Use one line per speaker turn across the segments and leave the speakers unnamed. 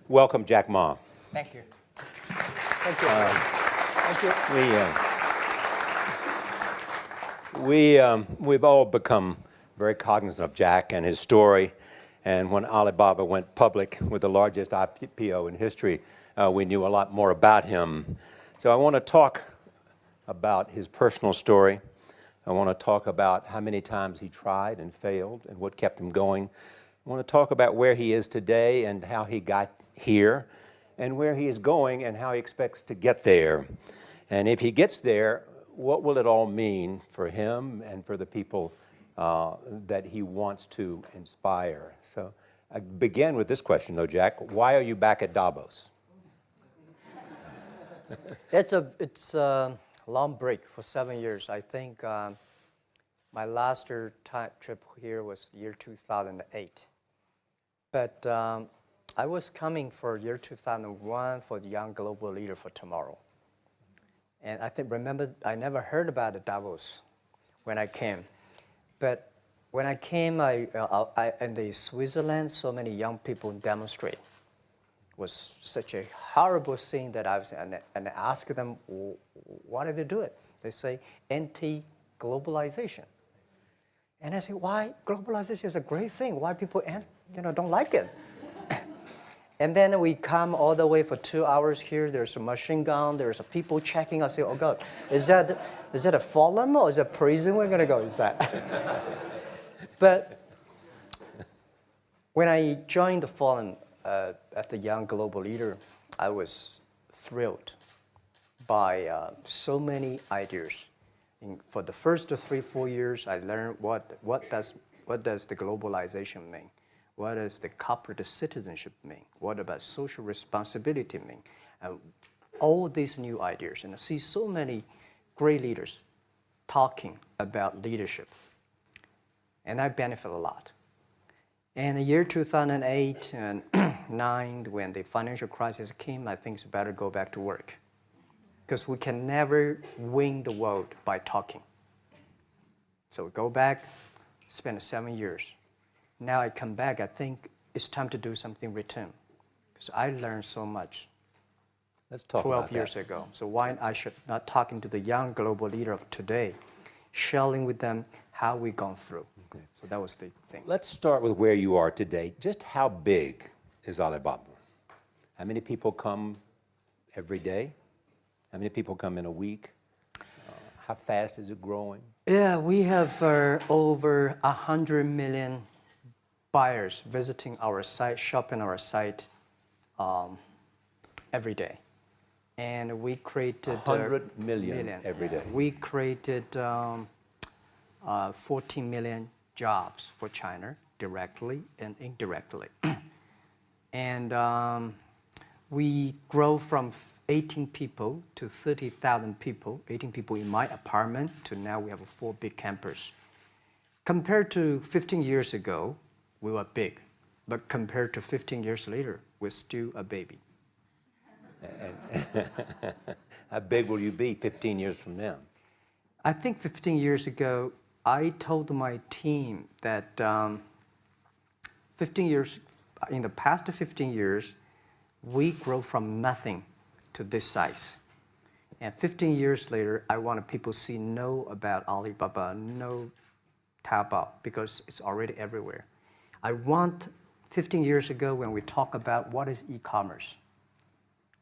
welcome Jack Ma.
Thank you. Thank you. Thank you.
We've all become very cognizant of Jack and his story. And when Alibaba went public with the largest IPO in history, we knew a lot more about him. So I want to talk about his personal story. I want to talk about how many times he tried and failed and what kept him going. I want to talk about where he is today and how he got here, and where he is going and how he expects to get there. And if he gets there, what will it all mean for him and for the people that he wants to inspire? So I begin with this question, though, Jack. Why are you back at Davos?
It's a long break for 7 years. I think my last trip here was year 2008. But I was coming for year 2001 for the Young Global Leader for Tomorrow. And remember, I never heard about the Davos when I came. But when I came, in the Switzerland, so many young people demonstrate. It was such a horrible thing that I was, and I asked them, why did they do it? They say, anti-globalization. And I say, why? Globalization is a great thing. Why people don't like it? And then we come all the way for 2 hours here. There's a machine gun. There's people checking. I say, oh God, is that a forum or is it a prison we're going to go? Is that? But when I joined the forum at the Young Global Leader, I was thrilled by so many ideas. For the first 3-4 years, I learned what does the globalization mean? What does the corporate citizenship mean? What about social responsibility mean? All these new ideas, and I see so many great leaders talking about leadership, and I benefit a lot. In the year 2008 and 2009, when the financial crisis came, I think it's better go back to work, because we can never win the world by talking. So go back, spend 7 years. Now I come back, I think it's time to do something return, because I learned so much.
Let's talk
12
about
years
that.
ago. So why I should not talking to the young global leader of today, sharing with them how we've gone through. Okay. So that was the thing.
Let's start with where you are today. Just how big is Alibaba? How many people come every day? How many people come in a week? How fast is it growing?
Yeah, we have over 100 million buyers visiting our site, shopping our site every day. And we created
100 million every day.
We created 14 million jobs for China, directly and indirectly. And we grow from 18 people to 30,000 people, 18 people in my apartment, to now we have 4 big campus. Compared to 15 years ago, we were big. But compared to 15 years later, we're still a baby.
And how big will you be 15 years from now?
I think 15 years ago, I told my team that in the past 15 years, we grow from nothing to this size. And 15 years later, I want people to know about Alibaba, know Taobao, because it's already everywhere. I want 15 years ago when we talk about what is e-commerce,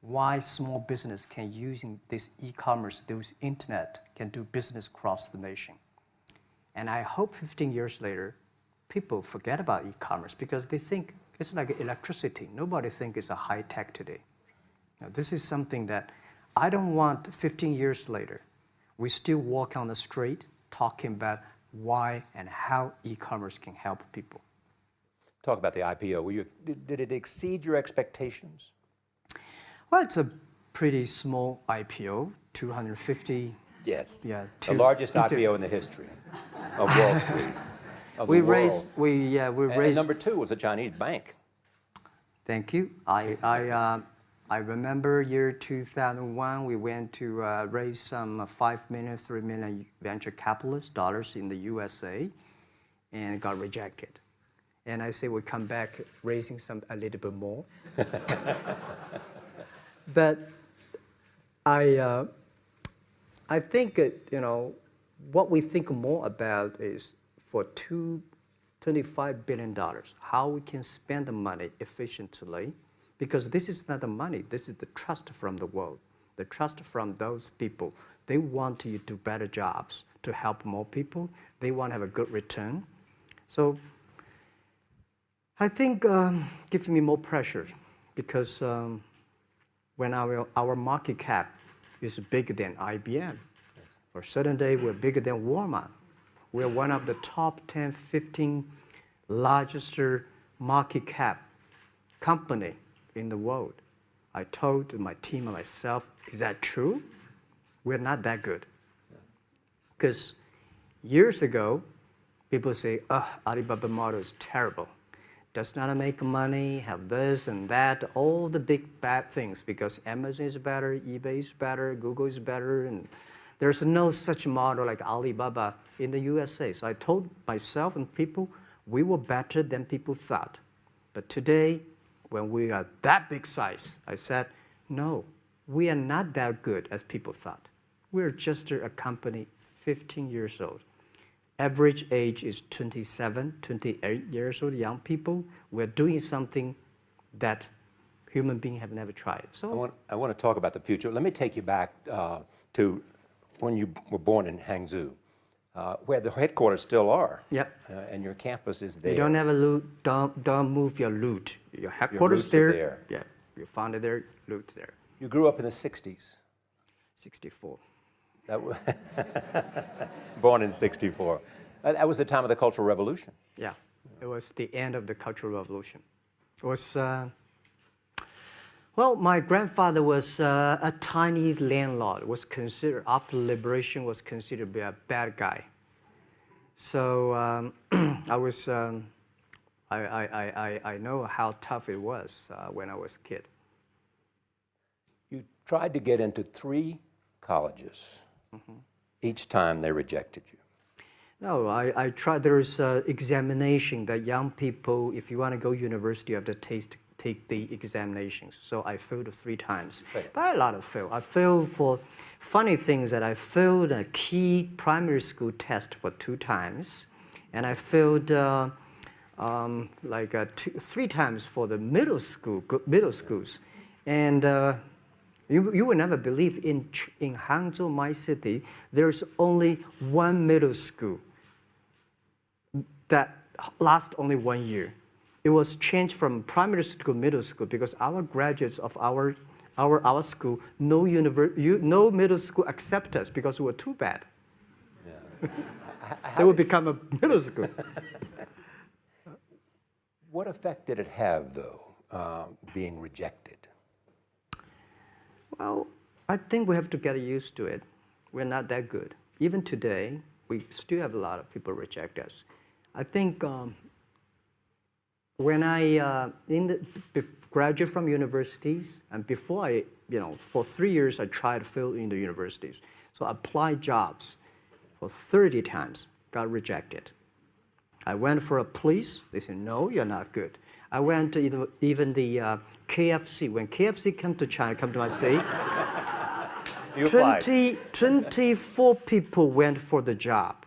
why small business can using this e-commerce, this internet, can do business across the nation. And I hope 15 years later, people forget about e-commerce because they think it's like electricity. Nobody thinks it's a high tech today. Now, this is something that I don't want 15 years later, we still walk on the street talking about why and how e-commerce can help people.
Talk about the IPO. Did it exceed your expectations?
Well, it's a pretty small IPO, 250.
Yes.
Yeah.
The largest IPO in the history of Wall Street.
We raised.
And number 2 was a Chinese bank.
Thank you. I remember year 2001. We went to raise some 5 million, 3 million venture capitalist dollars in the USA, and got rejected. And I say we come back raising a little bit more. But I think, what we think more about is for $25 billion, how we can spend the money efficiently, because this is not the money, this is the trust from the world, the trust from those people. They want you to do better jobs, to help more people. They want to have a good return. So I think gives me more pressure, because when our market cap is bigger than IBM, for a certain day we're bigger than Walmart. We're one of the top 10, 15 largest market cap company in the world. I told my team and myself, is that true? We're not that good. Because years ago, people say, Alibaba model is terrible. Does not make money, have this and that, all the big bad things, because Amazon is better, eBay is better, Google is better, and there's no such model like Alibaba in the USA. So I told myself and people, we were better than people thought. But today, when we are that big size, I said, no, we are not that good as people thought. We're just a company 15 years old. Average age is 27, 28 years old, young people. We're doing something that human beings have never tried. So
I want to talk about the future. Let me take you back to when you were born in Hangzhou, where the headquarters still are.
Yep.
And your campus is there.
You don't have a loot, don't move your loot. Your headquarters
roots are there.
Yeah, you found it there, loot there.
You grew up in the 60s.
64.
Born in 64. That was the time of the Cultural Revolution.
Yeah, it was the end of the Cultural Revolution. It was, well, my grandfather was a tiny landlord, was considered, after liberation, was considered to be a bad guy. So I was, I know how tough it was when I was a kid.
You tried to get into 3 colleges. Mm-hmm. Each time they rejected you.
No, I tried. There's examination that young people, if you want to go university, you have to take the examinations. So I failed 3 times.
Right.
But a lot of fail. I failed for funny things that I failed a key primary school test for 2 times. And I failed 3 times for the middle schools. And you will never believe in Hangzhou, my city, there's only 1 middle school that lasts only 1 year. It was changed from primary school to middle school because our graduates of our school, no middle school accept us because we were too bad. Yeah. They would become a middle school.
What effect did it have, though, being rejected?
Well, I think we have to get used to it. We're not that good. Even today, we still have a lot of people reject us. I think when I graduate from universities, and before I, for 3 years, I tried to fill in the universities. So I applied jobs for 30 times, got rejected. I went for a police. They said, no, you're not good. I went to even the KFC. When KFC came to China, come to my city, 24 people went for the job.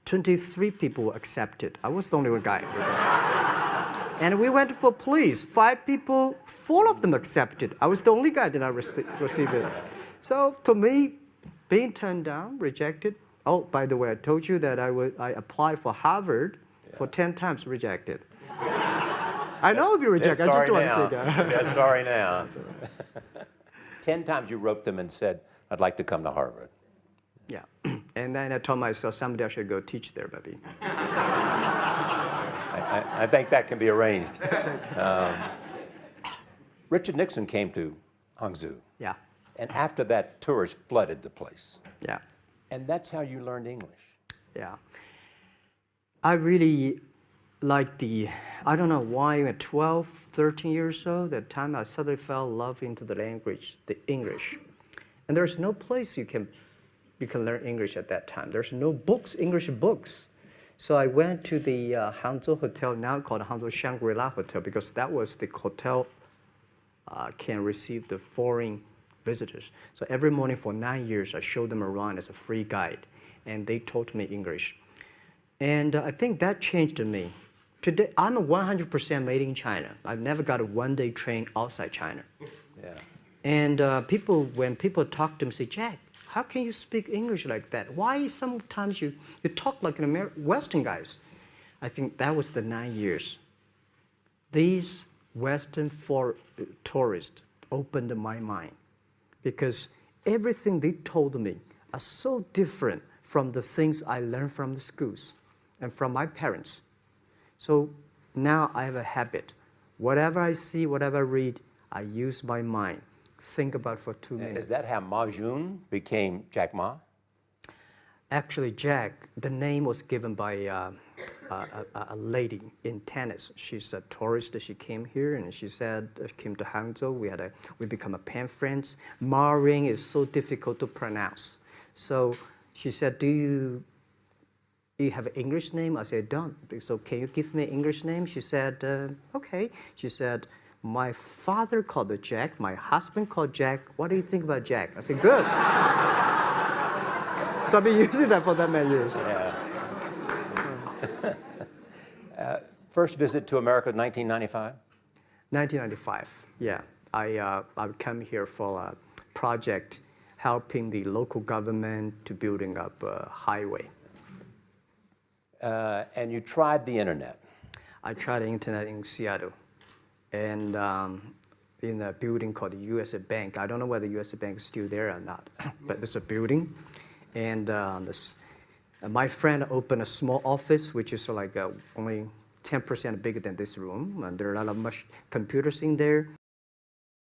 23 people were accepted. I was the only one guy. And we went for police. 5 people, 4 of them accepted. I was the only guy that I received it. So to me, being turned down, rejected. Oh, by the way, I told you that I applied for Harvard for 10 times, rejected. I know I'll be rejected. I just don't want to say that.
They're sorry now. 10 times you wrote them and said, I'd like to come to Harvard.
Yeah. And then I told myself, someday I should go teach there, baby.
I think that can be arranged. Richard Nixon came to Hangzhou.
Yeah.
And after that, tourists flooded the place.
Yeah.
And that's how you learned English.
Yeah. I really like I don't know why, at 12, 13 years old, at that time I suddenly fell in love into the language, the English. And there's no place you can learn English at that time. There's no books, English books. So I went to the Hangzhou Hotel, now called Hangzhou Shangri-La Hotel, because that was the hotel can receive the foreign visitors. So every morning for 9 years, I showed them around as a free guide, and they taught me English. And I think that changed me. Today, I'm a 100% made in China. I've never got a one-day train outside China.
Yeah.
And when people talk to me, say, Jack, how can you speak English like that? Why sometimes you talk like an Western guys? I think that was the 9 years. These Western tourists opened my mind, because everything they told me are so different from the things I learned from the schools and from my parents. So now I have a habit. Whatever I see, whatever I read, I use my mind. Think about for 2 minutes.
Is that how Ma Jun became Jack Ma?
Actually, Jack, the name was given by a lady in tennis. She's a tourist. She came here and she said, came to Hangzhou. We become a pen friends. Ma Ring is so difficult to pronounce. So she said, do you have an English name? I said, don't. So can you give me an English name? She said, okay. She said, my father called it Jack. My husband called Jack. What do you think about Jack? I said, good. So I've been using that for that many years.
Yeah. First visit to America, 1995?
1995, yeah. I come here for a project helping the local government to building up a highway.
And you tried the internet.
I tried the internet in Seattle, and in a building called the USA Bank. I don't know whether the USA Bank is still there or not, but it's a building. And my friend opened a small office, which is like only 10% bigger than this room. And there are a lot of computers in there.